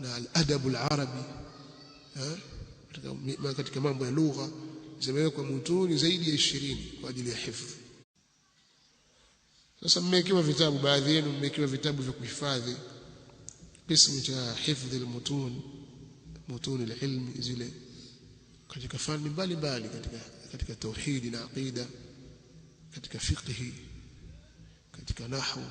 na al-adab al-arabi katika mambo ya lugha zimewekwa mutuni zaidi ya 20 kwa ajili ya hifadhi. Sasa mmekiwa vitabu, baadhi yenu mmekiwa vitabu vya kuhifadhi قسم cha hifadhi al-mutun, mutun al-ilm, zile katika fani mbalimbali katika tauhid na aqida, katika fiqh, katika nahwu,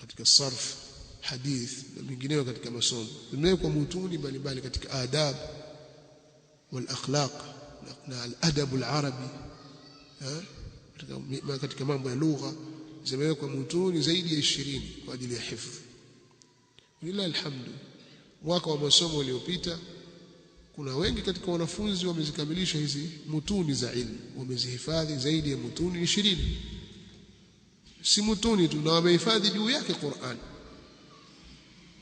katika sarf, hadith na mengineyo katika masomo. Zimewekwa mutuni mbalimbali katika adab wal akhlaq na al-adab al-arabi katika mambo ya lugha zimewekwa mutuni zaidi ya 20 kwa ajili ya hifadhi. Lillahi alhamdu. Mwaka wa masomo uliopita kuna wengi katika wanafunzi wamezikamilisha hizi mutuni za ilmu, wamezihifadhi zaidi ya mutuni 20. Si mutuni tu, na wamehifadhi juu yake Qur'an.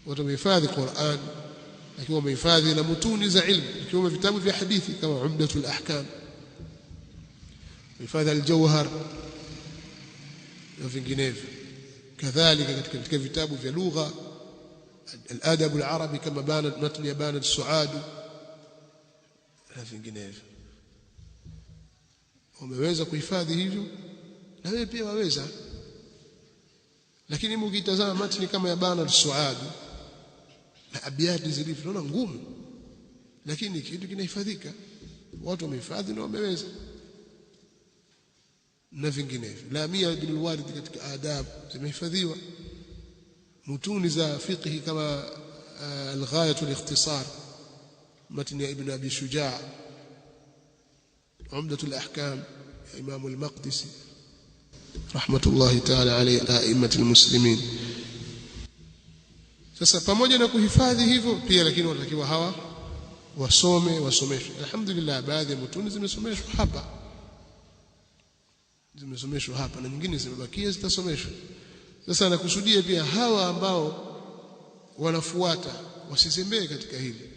Watu wamehifadhi Qur'an lakini wamehifadhi na mutuni za ilmu, ikiwemo vitabu vya hadithi kama Umdatul Ahkam, hifadhi al-Jawhar na vinginevyo. Kadhalika katika vitabu vya lugha al-adab al-arabi kama matn ya Banat Suad na vinginevyo. Wameweza kuhifadhi hivyo, na wewe pia waweza. Lakini mkitazama matni kama ya Banat Suad na abiyati zilivyo, unaona ngumu, lakini kitu kinahifadhika. Watu wamehifadhi na wameweza, na vinginevyo. Lamia ibn al-Warid katika adab zimehifadhiwa. Mutuni za fiqh kama al-Ghayat wal-Ikhtisar, matn ya Ibn Abi Shuja', Umdatul Ahkam ya Imam al-Maqdisi rahmatullahi ta'ala alayhi a'immatul muslimin. Sasa pamoja na kuhifadhi hivyo pia, lakini wanatakiwa hawa wasomeshwe. Alhamdulillah, baadhi ya mutuni zimesomeshwa hapa na nyingine zimebakia zitasomeshwa. Sasa nakusudia pia hawa ambao wanafuata wasizembee katika hili,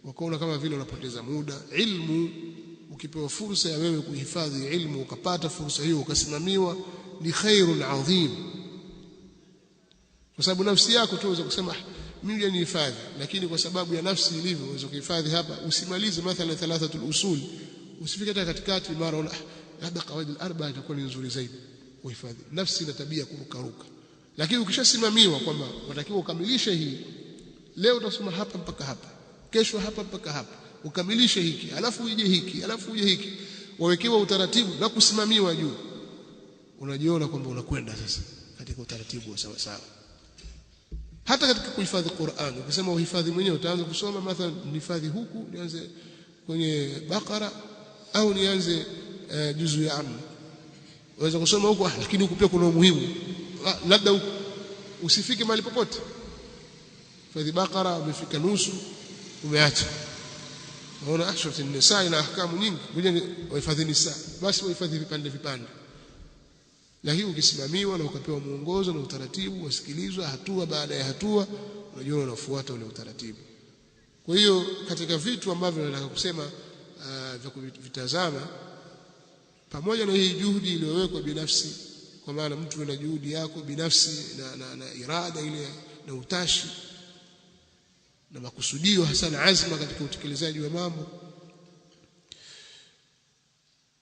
wakaona kama vile wanapoteza muda. Ilmu, ukipewa fursa ya wewe kuhifadhi ilmu, ukapata fursa hiyo ukasimamiwa, ni khairun adhim. Kwa sababu nafsi yako tu unaweza kusema mimi ni hifadhi, lakini kwa sababu ya nafsi ilivyo unaweza kuhifadhi hapa usimalize mathalan thalathatul usul, usifike hata katikati mara una labda qawaid al-arba'a itakuwa ni nzuri zaidi. Uhifadhi nafsi na tabia kurukaruka. Lakini ukishasimamiwa kwamba unatakiwa ukamilishe hii, leo utasoma hapa mpaka hapa, kesho hapa mpaka hapa, ukamilishe hiki, alafu uje hiki, alafu uje hiki, wawekewa utaratibu na kusimamiwa juu, unajiona kwamba unakwenda sasa katika utaratibu wa sawa sawa. Hata katika kuhifadhi Qur'an, ukisema uhifadhi mwenyewe, utaanza kusoma mathalan nihifadhi huku, nianze kwenye Baqara au nianze juzu ya Amma, waweza kusoma huko, lakini huko pia kuna umuhimu, labda huko usifike mahali popote. Hifadhi Baqara umefika nusu umeacha, unaona ashraf an-nisa ina ahkamu nyingi, ngoja wahifadhi nisa, basi wahifadhi vipande. Lakini ukisimamiwa na ukapewa muongozo na utaratibu, wasikilizwa hatua baada ya hatua, unajua unafuata ule utaratibu. Kwa hiyo katika vitu ambavyo nataka kusema vya kuvitazama, pamoja na hii juhudi iliyowekwa binafsi, kwa maana mtu ana juhudi yako binafsi na irada ile na utashi na makusudio hasa na azma katika utekelezaji wa mambo,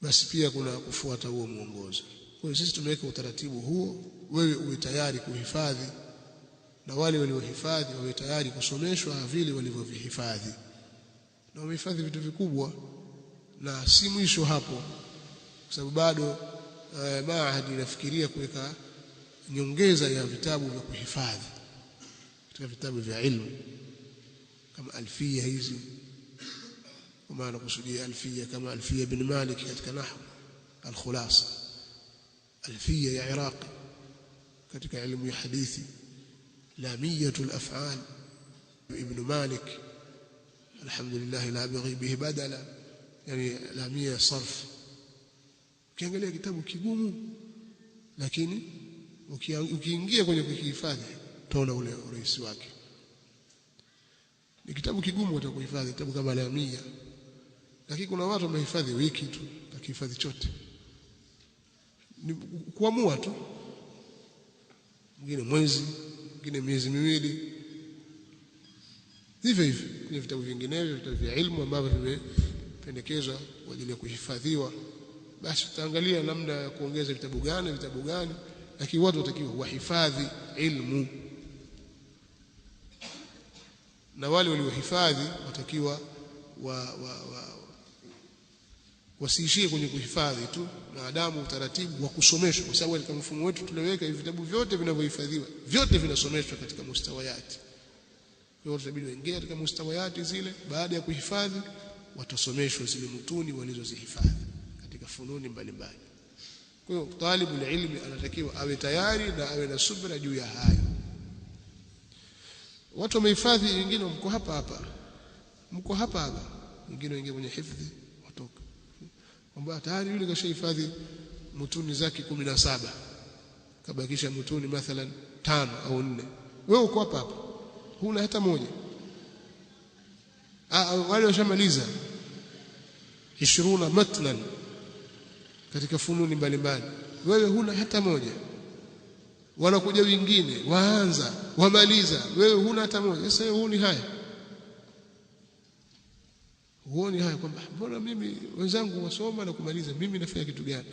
basi pia kuna kufuata huo muongozo. Kwa hiyo sisi tumeweka utaratibu huo, wewe uwe tayari kuhifadhi na wale waliohifadhi wawe tayari kusomeshwa vile walivyovihifadhi. Na wamehifadhi vitu vikubwa, na si mwisho hapo, kwa sababu bado maahadi inafikiria kuweka nyongeza ya vitabu vya kuhifadhi katika vitabu vya ilmu kama alfia hizi, kwa maana kusudia alfia kama alfia ibn Malik katika nahwu, al-Khulasa, alfia ya Iraqi katika ilmu ya hadithi, lamiyatul af'al ibn Malik, alhamdulillah la baghi bihi badala, yani lamia sarf. Ukiangalia kitabu kigumu, lakini ukiingia kwenye kukihifadhi utaona ule urahisi wake. Ni kitabu kigumu utakuhifadhi kitabu kama lamia, lakini kuna watu wamehifadhi wiki tu akihifadhi chote, ni kuamua tu, mwingine mwezi, mwingine miezi miwili, hivyo hivyo kwenye vitabu vinginevyo, vitabu vya ilmu ambavyo vimependekezwa kwa ajili ya kuhifadhiwa, basi tutaangalia namna ya kuongeza vitabu gani, lakini watu watakiwa wahifadhi ilmu, na wale waliohifadhi watakiwa wasiishie kwenye kuhifadhi tu, maadamu utaratibu wa kusomeshwa, kwa sababu katika mfumo wetu tuliweka hivi vitabu vyote vinavyohifadhiwa vyote vinasomeshwa katika mustawayati. Kwa hiyo tutabidi waingie katika mustawayati zile, baada ya kuhifadhi watasomeshwa zile mutuni walizozihifadhi katika fununi mbalimbali. Kwa hiyo talibul ilmi anatakiwa awe tayari na awe na subira juu ya hayo. Watu wamehifadhi, wengine mko hapa, wengine wengine kwenye hifadhi watoka kwamba tayari yule kashahifadhi mutuni zake 17, kabakisha mutuni mathalan 5 au 4. Wewe uko hapa huna hata moja. Wale washamaliza 20 matnan katika fununi mbalimbali, wewe huna hata moja. Wanakuja wengine waanza wamaliza, wewe huna hata moja. Sasa wewe huoni haya kwamba mbona mimi wenzangu wasoma na kumaliza, mimi nafanya kitu gani?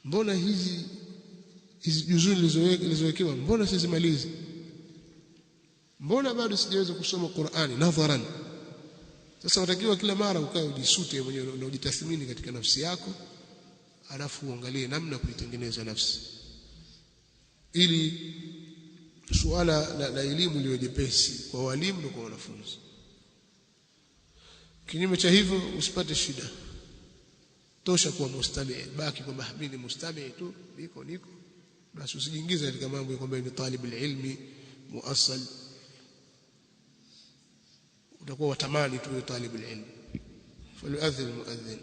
Mbona hizi juzuu zilizowekewa mbona sizimalizi? Mbona bado sijaweza kusoma Qur'ani nadharan? Sasa unatakiwa kila mara ukae ujisute mwenyewe na ujitathmini katika nafsi yako, alafu uangalie namna kuitengeneza nafsi ili suala la elimu liwe jepesi kwa walimu na kwa wanafunzi. Kinyume cha hivyo usipate shida, tosha kuwa mustami, baki kwamba mimi ni mustami tu, niko basi, usijiingize katika mambo ya kwamba ni talibul ilmi muassal, utakuwa watamani tu talibul ilmi. Falyu'adhdhin mu'adhdhin.